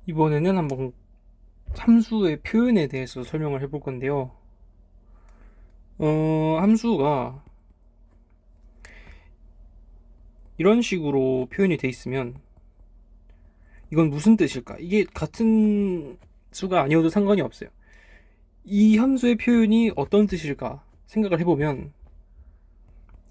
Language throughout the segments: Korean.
이번에는 한번 함수의 표현에 대해서 설명을 해볼 건데요. 함수가 이런 식으로 표현이 돼 있으면 이건 무슨 뜻일까? 이게 같은 수가 아니어도 상관이 없어요. 이 함수의 표현이 어떤 뜻일까 생각을 해보면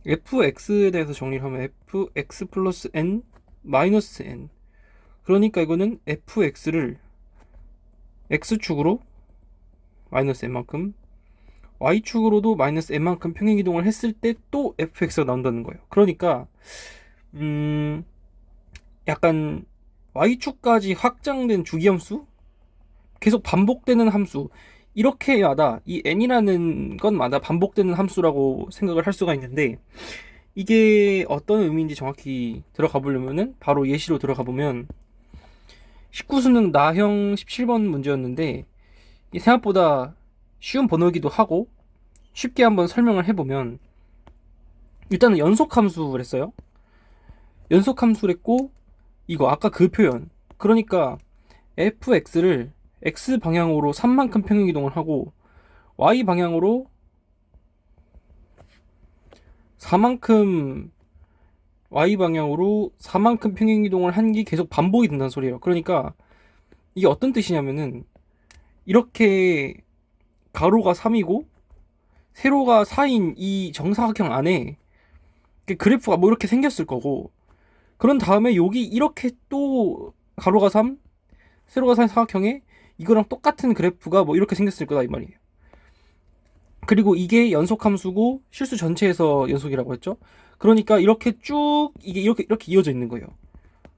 fx에 대해서 정리를 하면 fx 플러스 n 마이너스 n, 그러니까 이거는 fx를 x축으로 마이너스 n만큼, y축으로도 마이너스 n만큼 평행이동을 했을 때 또 fx가 나온다는 거예요. 그러니까 약간 y축까지 확장된 주기함수, 계속 반복되는 함수, 이렇게마다 이 n이라는 것마다 반복되는 함수라고 생각을 할 수가 있는데, 이게 어떤 의미인지 정확히 들어가 보려면은 바로 예시로 들어가 보면 19수능 나형 17번 문제였는데, 이 생각보다 쉬운 번호이기도 하고 쉽게 한번 설명을 해보면, 일단은 연속함수를 했어요. 연속함수를 했고, 이거 아까 그 표현, 그러니까 fx를 x 방향으로 3만큼 평행이동을 하고 y 방향으로 4만큼, y 방향으로 4만큼 평행이동을 한 게 계속 반복이 된다는 소리예요. 그러니까 이게 어떤 뜻이냐면은, 이렇게 가로가 3이고 세로가 4인 이 정사각형 안에 그래프가 뭐 이렇게 생겼을 거고, 그런 다음에 여기 이렇게 또 가로가 3, 세로가 4인 사각형에 이거랑 똑같은 그래프가 뭐 이렇게 생겼을 거다 이 말이에요. 그리고 이게 연속함수고 실수 전체에서 연속이라고 했죠. 그러니까 이렇게 쭉 이게 이렇게 이어져 있는 거예요.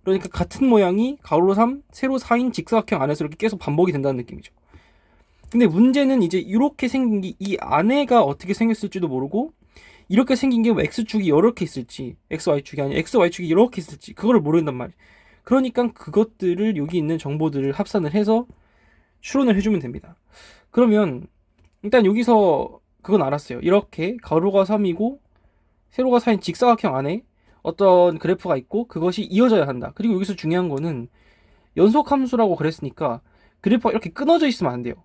그러니까 같은 모양이 가로 3, 세로 4인 직사각형 안에서 이렇게 계속 반복이 된다는 느낌이죠. 근데 문제는 이제 이렇게 생긴 게 이 안에가 어떻게 생겼을지도 모르고, 이렇게 생긴 게 뭐 x축이 이렇게 있을지, xy축이 아니라 xy축이 이렇게 있을지 그걸 모른단 말이에요. 그러니까 그것들을, 여기 있는 정보들을 합산을 해서 추론을 해주면 됩니다. 그러면 일단 여기서 그건 알았어요. 이렇게 가로가 3이고 세로가 4인 직사각형 안에 어떤 그래프가 있고 그것이 이어져야 한다. 그리고 여기서 중요한 거는 연속함수라고 그랬으니까 그래프가 이렇게 끊어져 있으면 안 돼요.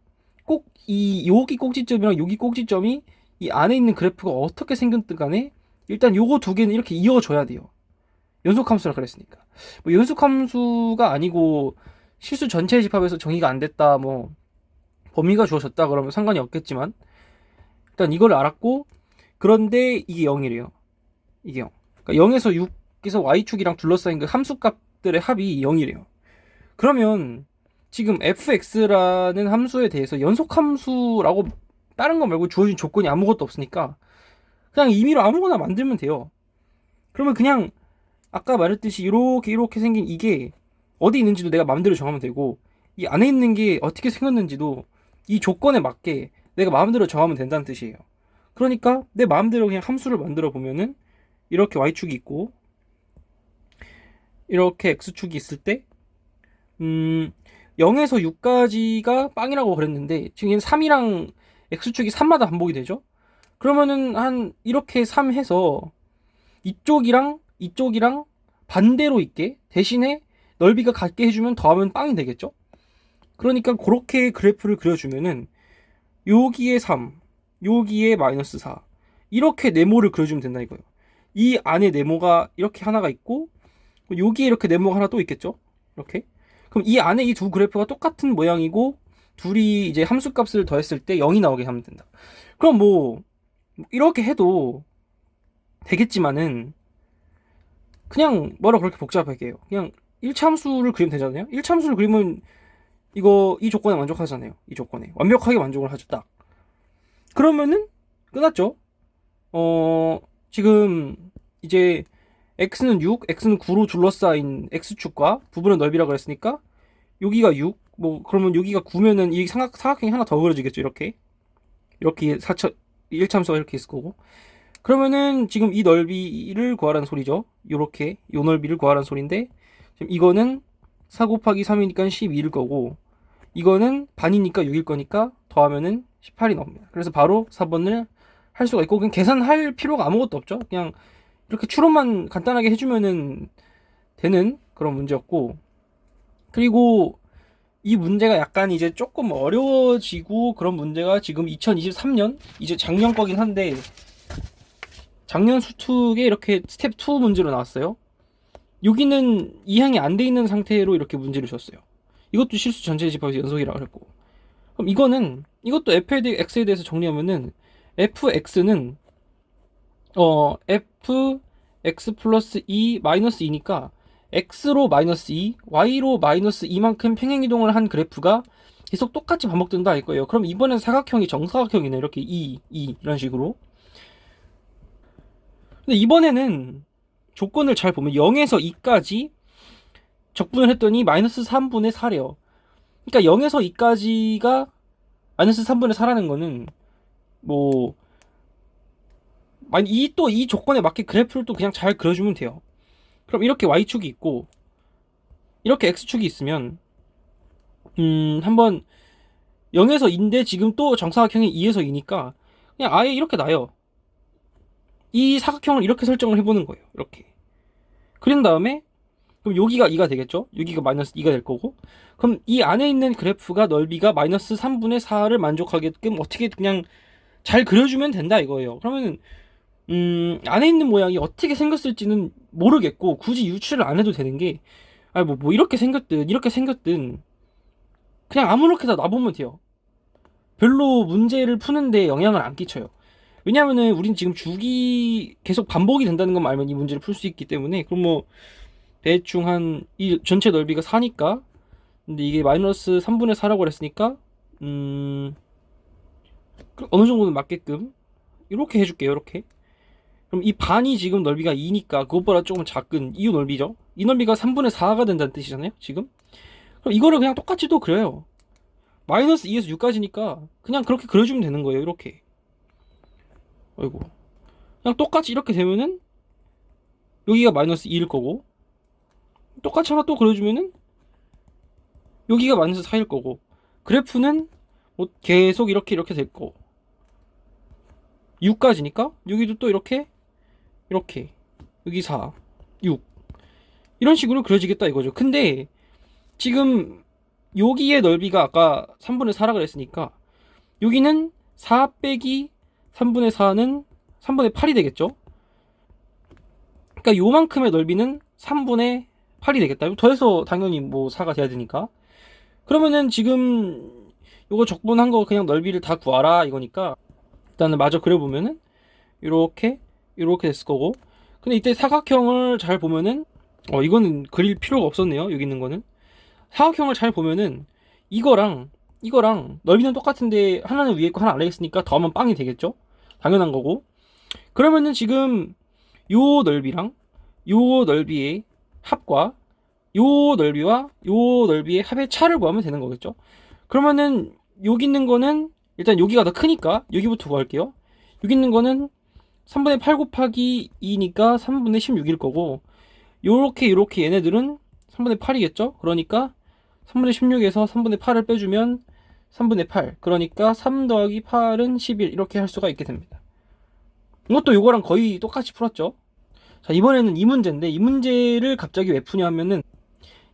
꼭 이 여기 꼭지점이랑 여기 꼭지점이 이 안에 있는 그래프가 어떻게 생겼든 간에 일단 요거 두 개는 이렇게 이어져야 돼요. 연속함수라 그랬으니까. 뭐 연속함수가 아니고 실수 전체 집합에서 정의가 안 됐다, 뭐 범위가 주어졌다 그러면 상관이 없겠지만, 일단 이걸 알았고, 그런데 이게 0이래요. 이게 0. 그러니까 0에서 6에서 y축이랑 둘러싸인 그 함수값들의 합이 0이래요. 그러면 지금 fx라는 함수에 대해서 연속함수라고 다른 거 말고 주어진 조건이 아무것도 없으니까 그냥 임의로 아무거나 만들면 돼요. 그러면 그냥 아까 말했듯이 이렇게 생긴 이게 어디 있는지도 내가 마음대로 정하면 되고, 이 안에 있는 게 어떻게 생겼는지도 이 조건에 맞게 내가 마음대로 정하면 된다는 뜻이에요. 그러니까 내 마음대로 그냥 함수를 만들어 보면은 이렇게 y축이 있고 이렇게 x축이 있을 때 0에서 6까지가 빵이라고 그랬는데, 지금 얘는 3이랑 x축이 3마다 반복이 되죠. 그러면은 한 이렇게 3 해서 이쪽이랑 반대로 있게, 대신에 넓이가 같게 해주면 더하면 빵이 되겠죠. 그러니까 그렇게 그래프를 그려주면은 여기에 3, 여기에 마이너스 4, 이렇게 네모를 그려주면 된다 이거예요. 이 안에 네모가 이렇게 하나가 있고 여기에 이렇게 네모가 하나 또 있겠죠. 이렇게. 그럼 이 안에 이 두 그래프가 똑같은 모양이고 둘이 이제 함수값을 더했을 때 0이 나오게 하면 된다. 그럼 뭐 이렇게 해도 되겠지만은, 그냥 뭐라 그렇게 복잡하게 해요. 그냥 1차 함수를 그리면 되잖아요. 1차 함수를 그리면 이 조건에 만족하잖아요. 이 조건에 완벽하게 만족을 하죠. 딱. 그러면은 끝났죠. 지금 이제 x는 6, x는 9로 둘러싸인 x축과 부분의 넓이라고 했으니까 여기가 6, 뭐 그러면 여기가 9면은 이 사각형이 하나 더 그려지겠죠. 이렇게 1차 함수가 이렇게 있을 거고, 그러면은 지금 이 넓이를 구하라는 소리죠. 요렇게 요 넓이를 구하라는 소리인데, 지금 이거는 4 곱하기 3이니까 12일 거고, 이거는 반이니까 6일 거니까 더하면은 18이 나옵니다. 그래서 바로 4번을 할 수가 있고, 그냥 계산할 필요가 아무것도 없죠. 그냥 이렇게 추론만 간단하게 해주면은 되는 그런 문제였고, 그리고 이 문제가 약간 이제 조금 어려워지고 그런 문제가 지금 2023년 이제 작년 거긴 한데 작년 수특에 이렇게 스텝 2 문제로 나왔어요. 여기는 이항이 안 돼 있는 상태로 이렇게 문제를 줬어요. 이것도 실수 전체 집합에서 연속이라 그랬고. 그럼 이것도 fx에 대해서 정리하면은 fx는 fx 플러스 2 마이너스 2니까 x로 마이너스 2, y로 마이너스 2만큼 평행이동을 한 그래프가 계속 똑같이 반복된다 할 거예요. 그럼 이번엔 사각형이 정사각형이네. 이렇게 2 이런 식으로. 근데 이번에는 조건을 잘 보면 0에서 2까지 적분을 했더니 마이너스 3분의 4래요. 그러니까 0에서 2까지가 마이너스 3분의 4라는 거는 뭐 이 조건에 맞게 그래프를 또 그냥 잘 그려주면 돼요. 그럼 이렇게 y축이 있고 이렇게 x축이 있으면 한번 0에서 2인데 지금 또 정사각형이 2에서 2니까 그냥 아예 이렇게 놔요. 이 사각형을 이렇게 설정을 해보는 거예요. 이렇게 그린 다음에 그럼 여기가 2가 되겠죠? 여기가 마이너스 2가 될 거고 그럼 이 안에 있는 그래프가 넓이가 마이너스 3분의 4를 만족하게끔 어떻게 그냥 잘 그려주면 된다 이거예요. 그러면은 안에 있는 모양이 어떻게 생겼을지는 모르겠고 굳이 유추를 안 해도 되는 게 뭐 이렇게 생겼든 그냥 아무렇게나 놔보면 돼요. 별로 문제를 푸는데 영향을 안 끼쳐요. 왜냐면은 우린 지금 주기 계속 반복이 된다는 것만 알면 이 문제를 풀 수 있기 때문에 그럼 뭐 대충 한 이 전체 넓이가 4니까 근데 이게 마이너스 3분의 4라고 그랬으니까 어느 정도는 맞게끔 이렇게 해줄게요. 이렇게 그럼 이 반이 지금 넓이가 2니까 그것보다 조금 작은 이 넓이죠. 이 넓이가 3분의 4가 된다는 뜻이잖아요. 지금 그럼 이거를 그냥 똑같이 또 그려요. 마이너스 2에서 6까지니까 그냥 그렇게 그려주면 되는 거예요. 이렇게 아이고 그냥 똑같이 이렇게 되면은 여기가 마이너스 2일 거고 똑같이 하나 또 그려주면은 여기가 마이너스 4일 거고 그래프는 뭐 계속 이렇게 될 거고 6까지니까 여기도 또 이렇게 여기 4 6 이런 식으로 그려지겠다 이거죠. 근데 지금 여기의 넓이가 아까 3분의 4라 그랬으니까 여기는 4 빼기 3분의 4는 3분의 8이 되겠죠. 그러니까 요만큼의 넓이는 3분의 8이 되겠다. 더해서 당연히 뭐 4가 돼야 되니까. 그러면은 지금 요거 적분한 거 그냥 넓이를 다 구하라 이거니까 일단은 마저 그려보면은 이렇게 됐을 거고 근데 이때 사각형을 잘 보면은 이거는 그릴 필요가 없었네요. 여기 있는 거는 사각형을 잘 보면은 이거랑 넓이는 똑같은데 하나는 위에 있고 하나 아래에 있으니까 더하면 빵이 되겠죠. 당연한 거고 그러면은 지금 요 넓이랑 요 넓이의 합과 요 넓이와 요 넓이의 합의 차를 구하면 되는 거겠죠. 그러면은 여기 있는 거는 일단 여기가 더 크니까 여기부터 구할게요. 여기 있는 거는 3분의 8 곱하기 2니까 3분의 16일 거고 요렇게 얘네들은 3분의 8이겠죠. 그러니까 3분의 16에서 3분의 8을 빼주면 3분의 8 그러니까 3 더하기 8은 11 이렇게 할 수가 있게 됩니다. 이것도 요거랑 거의 똑같이 풀었죠. 자 이번에는 이 문제인데 이 문제를 갑자기 왜 푸냐 하면은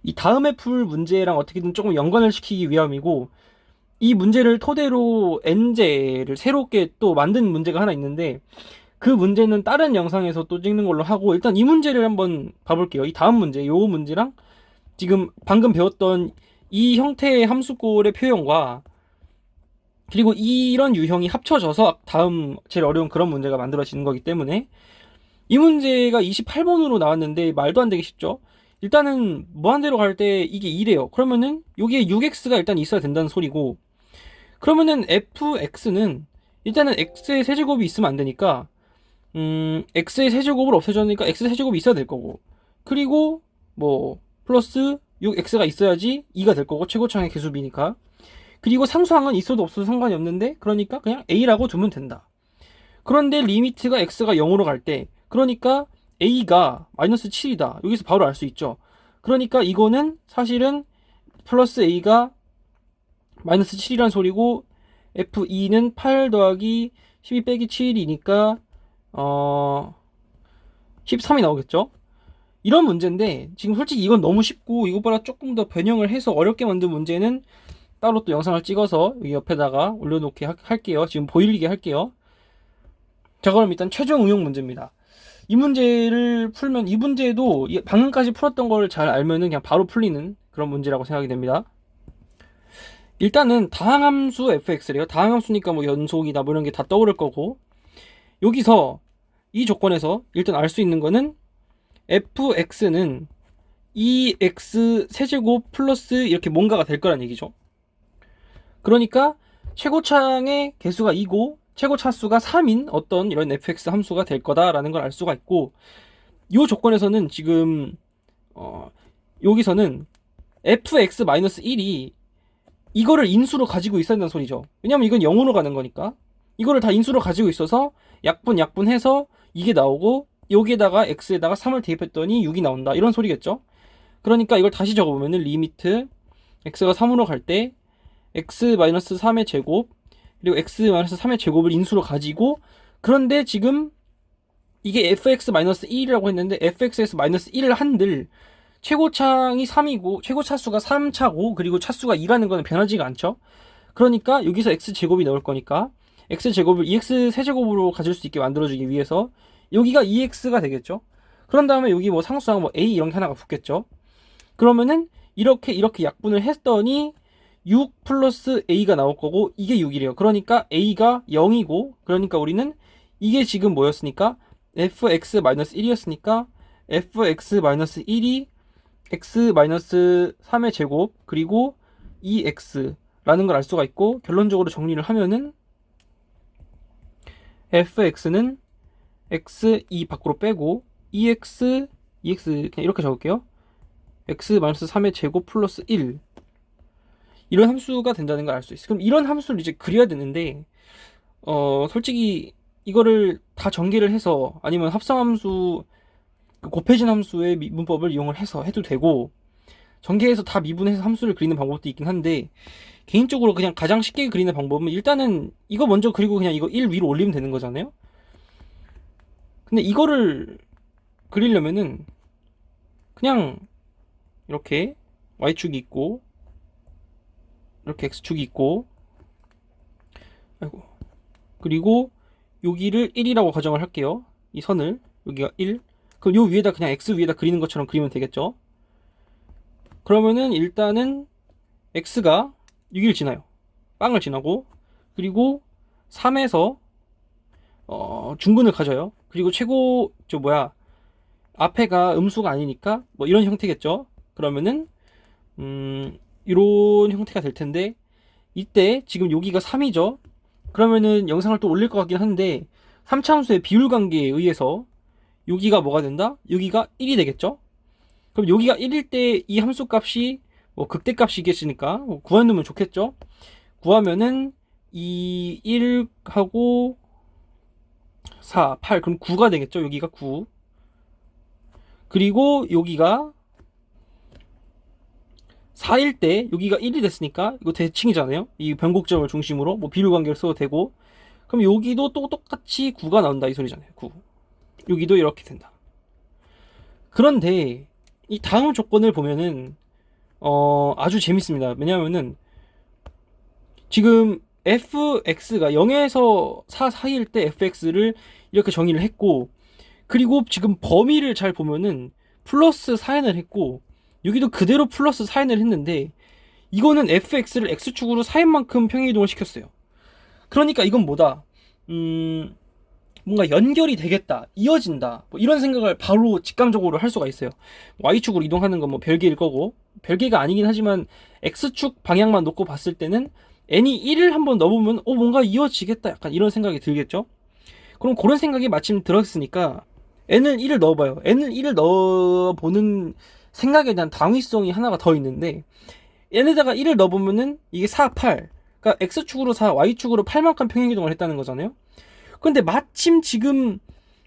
이 다음에 풀 문제랑 어떻게든 조금 연관을 시키기 위함이고 이 문제를 토대로 n제를 새롭게 또 만든 문제가 하나 있는데 그 문제는 다른 영상에서 또 찍는 걸로 하고 일단 이 문제를 한번 봐볼게요. 이 다음 문제 요 문제랑 지금 방금 배웠던 이 형태의 함수꼴의 표현과 그리고 이런 유형이 합쳐져서 다음 제일 어려운 그런 문제가 만들어지는 거기 때문에 이 문제가 28번으로 나왔는데 말도 안 되게 쉽죠. 일단은 무한대로 갈 때 이게 2래요. 그러면은 여기에 6x가 일단 있어야 된다는 소리고 그러면은 fx는 일단은 x의 세제곱이 있으면 안 되니까 x의 세제곱을 없애줘니까 x 세제곱이 있어야 될 거고 그리고 뭐 플러스 6x가 있어야지 2가 될 거고 최고차의 개수비니까 그리고 상수항은 있어도 없어도 상관이 없는데 그러니까 그냥 a라고 두면 된다. 그런데 리미트가 x가 0으로 갈 때 그러니까 a가 마이너스 7이다. 여기서 바로 알 수 있죠. 그러니까 이거는 사실은 플러스 a가 마이너스 7이란 소리고 f2는 8 더하기 12 빼기 7이니까 13이 나오겠죠. 이런 문제인데 지금 솔직히 이건 너무 쉽고 이것보다 조금 더 변형을 해서 어렵게 만든 문제는 따로 또 영상을 찍어서 여기 옆에다가 올려놓게 할게요. 지금 보이게 할게요. 자, 그럼 일단 최종 응용 문제입니다. 이 문제를 풀면 이 문제도 방금까지 풀었던 걸 잘 알면은 그냥 바로 풀리는 그런 문제라고 생각이 됩니다. 일단은 다항함수 fx래요. 다항함수니까 뭐 연속이다 뭐 이런 게 다 떠오를 거고, 여기서 이 조건에서 일단 알 수 있는 거는 fx는 2x 세제곱 플러스 이렇게 뭔가가 될 거란 얘기죠. 그러니까 최고차의 개수가 2고 최고 차수가 3인 어떤 이런 fx 함수가 될 거다라는 걸 알 수가 있고, 이 조건에서는 지금 여기서는 fx-1이 이거를 인수로 가지고 있어야 된다는 소리죠. 왜냐면 이건 0으로 가는 거니까 이거를 다 인수로 가지고 있어서 약분해서 이게 나오고 여기에다가 x에다가 3을 대입했더니 6이 나온다 이런 소리겠죠. 그러니까 이걸 다시 적어보면은 리미트 x가 3으로 갈 때 x-3의 제곱 그리고 x-3의 제곱을 인수로 가지고, 그런데 지금 이게 fx-1이라고 했는데 fx에서 -1을 한들 최고차이 3이고 최고차수가 3차고 그리고 차수가 2라는 거는 변하지가 않죠. 그러니까 여기서 x제곱이 나올 거니까 x제곱을 2x 세제곱으로 가질 수 있게 만들어주기 위해서 여기가 2x가 되겠죠. 그런 다음에 여기 뭐 상수항 뭐 a 이런 게 하나가 붙겠죠. 그러면은 이렇게 약분을 했더니 6 플러스 a가 나올 거고 이게 6이래요. 그러니까 a가 0이고, 그러니까 우리는 이게 지금 뭐였으니까 fx-1이었으니까 fx-1이 x-3의 제곱 그리고 2x라는 걸 알 수가 있고, 결론적으로 정리를 하면은 fx는 x2 밖으로 빼고 2x 그냥 이렇게 적을게요. x-3의 제곱 플러스 1 이런 함수가 된다는 걸 알 수 있어요. 그럼 이런 함수를 이제 그려야 되는데 솔직히 이거를 다 전개를 해서 아니면 합성함수 곱해진 함수의 미분법을 이용을 해서 해도 되고, 전개해서 다 미분해서 함수를 그리는 방법도 있긴 한데 개인적으로 그냥 가장 쉽게 그리는 방법은 일단은 이거 먼저 그리고 그냥 이거 1 위로 올리면 되는 거잖아요. 근데 이거를 그리려면은 그냥 이렇게 y축이 있고 이렇게 x축이 있고, 아이고, 그리고 여기를 1이라고 가정을 할게요. 이 선을 여기가 1, 그럼 요 위에다 그냥 x 위에다 그리는 것처럼 그리면 되겠죠. 그러면은 일단은 x가 6을 지나요. 빵을 지나고, 그리고 3에서 중근을 가져요. 그리고 앞에가 음수가 아니니까 뭐 이런 형태겠죠. 그러면은 이런 형태가 될 텐데, 이때 지금 여기가 3이죠. 그러면은 영상을 또 올릴 것 같긴 한데 3차 함수의 비율 관계에 의해서 여기가 뭐가 된다? 여기가 1이 되겠죠? 그럼 여기가 1일 때 이 함수 값이 뭐 극대값이겠으니까 뭐 구해놓으면 좋겠죠? 구하면은 2, 1하고 4, 8, 그럼 9가 되겠죠? 여기가 9. 그리고 여기가 4일 때 여기가 1이 됐으니까 이거 대칭이잖아요. 이 변곡점을 중심으로 뭐 비율 관계를 써도 되고, 그럼 여기도 또 똑같이 9가 나온다 이 소리잖아요. 9. 여기도 이렇게 된다. 그런데 이 다음 조건을 보면은 아주 재밌습니다. 왜냐하면은 지금 fx가 0에서 4 사이일 때 fx를 이렇게 정의를 했고, 그리고 지금 범위를 잘 보면은 플러스 4n을 했고 여기도 그대로 플러스 4n을 했는데 이거는 fx를 x축으로 4n만큼 평행이동을 시켰어요. 그러니까 이건 뭐다? 뭔가 연결이 되겠다, 이어진다, 뭐 이런 생각을 바로 직감적으로 할 수가 있어요. y축으로 이동하는 건 뭐 별개일 거고, 별개가 아니긴 하지만 x축 방향만 놓고 봤을 때는 n이 1을 한번 넣어보면 뭔가 이어지겠다, 약간 이런 생각이 들겠죠. 그럼 그런 생각이 마침 들었으니까 n을 1을 넣어봐요. n을 1을 넣어보는 생각에 대한 당위성이 하나가 더 있는데, n에다가 1을 넣어보면은 이게 4, 8, 그러니까 x축으로 4, y축으로 8만큼 평행이동을 했다는 거잖아요. 근데 마침 지금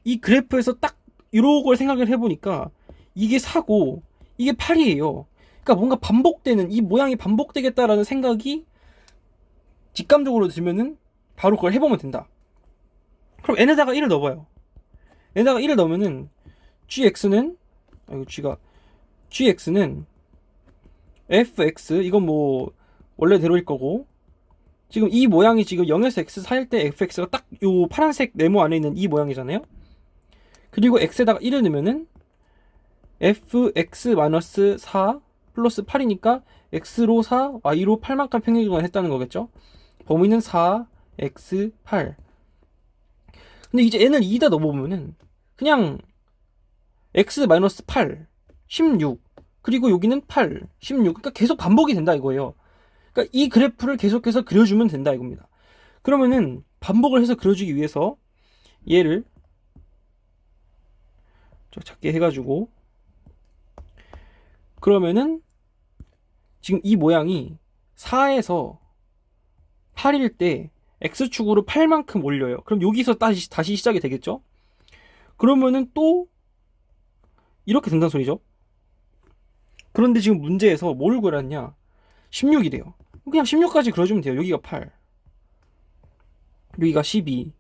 이 그래프에서 딱 이런 걸 생각을 해보니까 이게 4고 이게 8이에요. 그러니까 뭔가 반복되는, 이 모양이 반복되겠다라는 생각이 직감적으로 들면은 바로 그걸 해보면 된다. 그럼 n에다가 1을 넣어봐요. n에다가 1을 넣으면은 gx는 이거 gx는 fx, 이건 뭐 원래대로일 거고, 지금 이 모양이 지금 0에서 x 사이일 때 fx가 딱 요 파란색 네모 안에 있는 이 모양이잖아요. 그리고 x에다가 1을 넣으면은 fx-4 플러스 8이니까 x로 4, y로 8만큼 평행이동을 했다는 거겠죠. 범위는 4, x, 8. 근데 이제 n을 2다 넣어보면은 그냥 x-8, 16, 그리고 여기는 8, 16. 그러니까 계속 반복이 된다 이거예요. 그러니까 이 그래프를 계속해서 그려주면 된다 이겁니다. 그러면은 반복을 해서 그려주기 위해서 얘를 작게 해가지고, 그러면은 지금 이 모양이 4에서 8일 때 x축으로 8만큼 올려요. 그럼 여기서 다시 시작이 되겠죠. 그러면은 또 이렇게 된다는 소리죠. 그런데 지금 문제에서 뭘 그렸냐, 16이래요. 그냥 16까지 그려주면 돼요. 여기가 8, 여기가 12,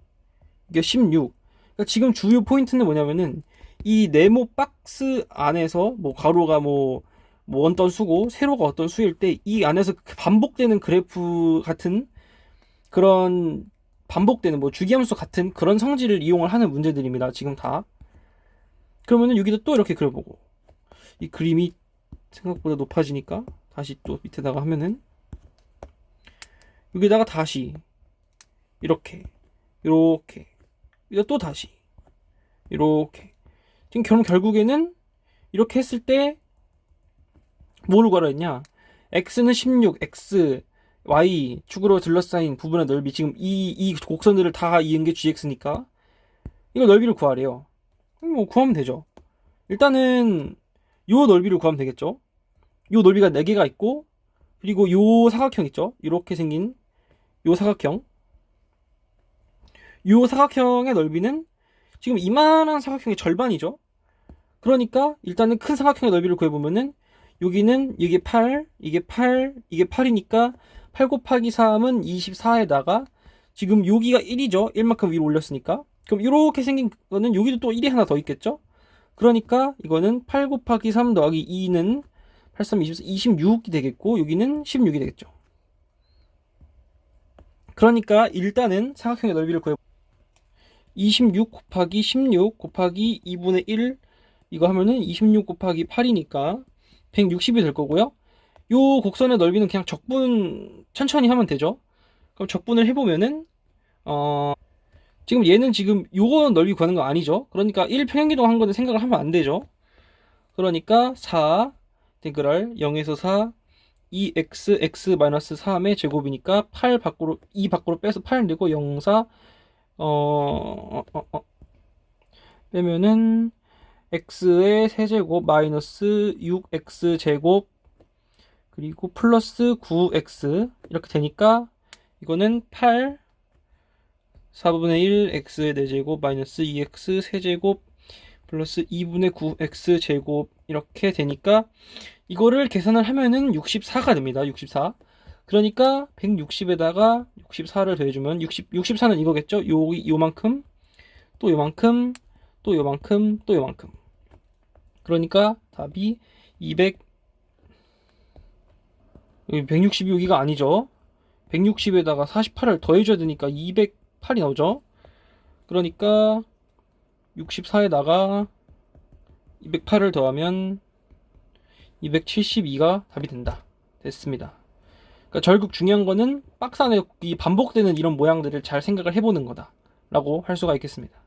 이게 16. 그러니까 지금 주요 포인트는 뭐냐면은 이 네모 박스 안에서 뭐 가로가 뭐 어떤 수고 세로가 어떤 수일 때 이 안에서 반복되는 그래프 같은 그런, 반복되는 뭐 주기함수 같은 그런 성질을 이용을 하는 문제들입니다. 지금 다. 그러면은 여기도 또 이렇게 그려보고, 이 그림이 생각보다 높아지니까 다시 또 밑에다가 하면은 여기다가 다시 이렇게 또 다시 이렇게. 지금 결국에는 이렇게 했을 때 뭐를 구하라 했냐, x는 16, x, y 축으로 둘러싸인 부분의 넓이, 지금 이 곡선들을 다 이은 게 gx니까 이거 넓이를 구하래요. 뭐 구하면 되죠. 일단은 요 넓이를 구하면 되겠죠. 요 넓이가 4개가 있고, 그리고 요 사각형 있죠. 이렇게 생긴 요 사각형, 요 사각형의 넓이는 지금 이만한 사각형의 절반이죠. 그러니까 일단은 큰 사각형의 넓이를 구해보면은 여기는 이게 8, 이게 8, 이게 8이니까 8 곱하기 3은 24에다가 지금 여기가 1이죠. 1만큼 위로 올렸으니까. 그럼 이렇게 생긴 거는 여기도 또 1이 하나 더 있겠죠. 그러니까 이거는 8 곱하기 3 더하기 2는 8, 3, 24, 26이 되겠고, 여기는 16이 되겠죠. 그러니까 일단은 사각형의 넓이를 구해, 26 곱하기 16 곱하기 2분의 1, 이거 하면은 26 곱하기 8이니까 160이 될 거고요. 요 곡선의 넓이는 그냥 적분 천천히 하면 되죠. 그럼 적분을 해보면은 지금 얘는 지금 요거 넓이 구하는 거 아니죠. 그러니까 1 평행이동 한 거는 생각을 하면 안 되죠. 그러니까 4 인테그랄 0에서 4 2x x-3의 제곱이니까 8 밖으로, 2 밖으로 빼서 8 내고 0, 4 빼면은 x의 세제곱 마이너스 6x 제곱 그리고 플러스 9x 이렇게 되니까 이거는 8 4분의 1 x의 4제곱 마이너스 2x 세제곱 플러스 2분의 9x 제곱 이렇게 되니까 이거를 계산을 하면은 64가 됩니다. 64. 그러니까 160에다가 64를 더해주면 64는 이거겠죠? 요만큼, 또 요만큼, 또 요만큼, 또 요만큼. 그러니까 답이 160이 여기가 아니죠. 160에다가 48을 더해줘야 되니까 208이 나오죠. 그러니까 64에다가 208을 더하면 272가 답이 된다. 됐습니다. 그러니까 결국 중요한 거는 박스 안에 이 반복되는 이런 모양들을 잘 생각을 해보는 거다 라고 할 수가 있겠습니다.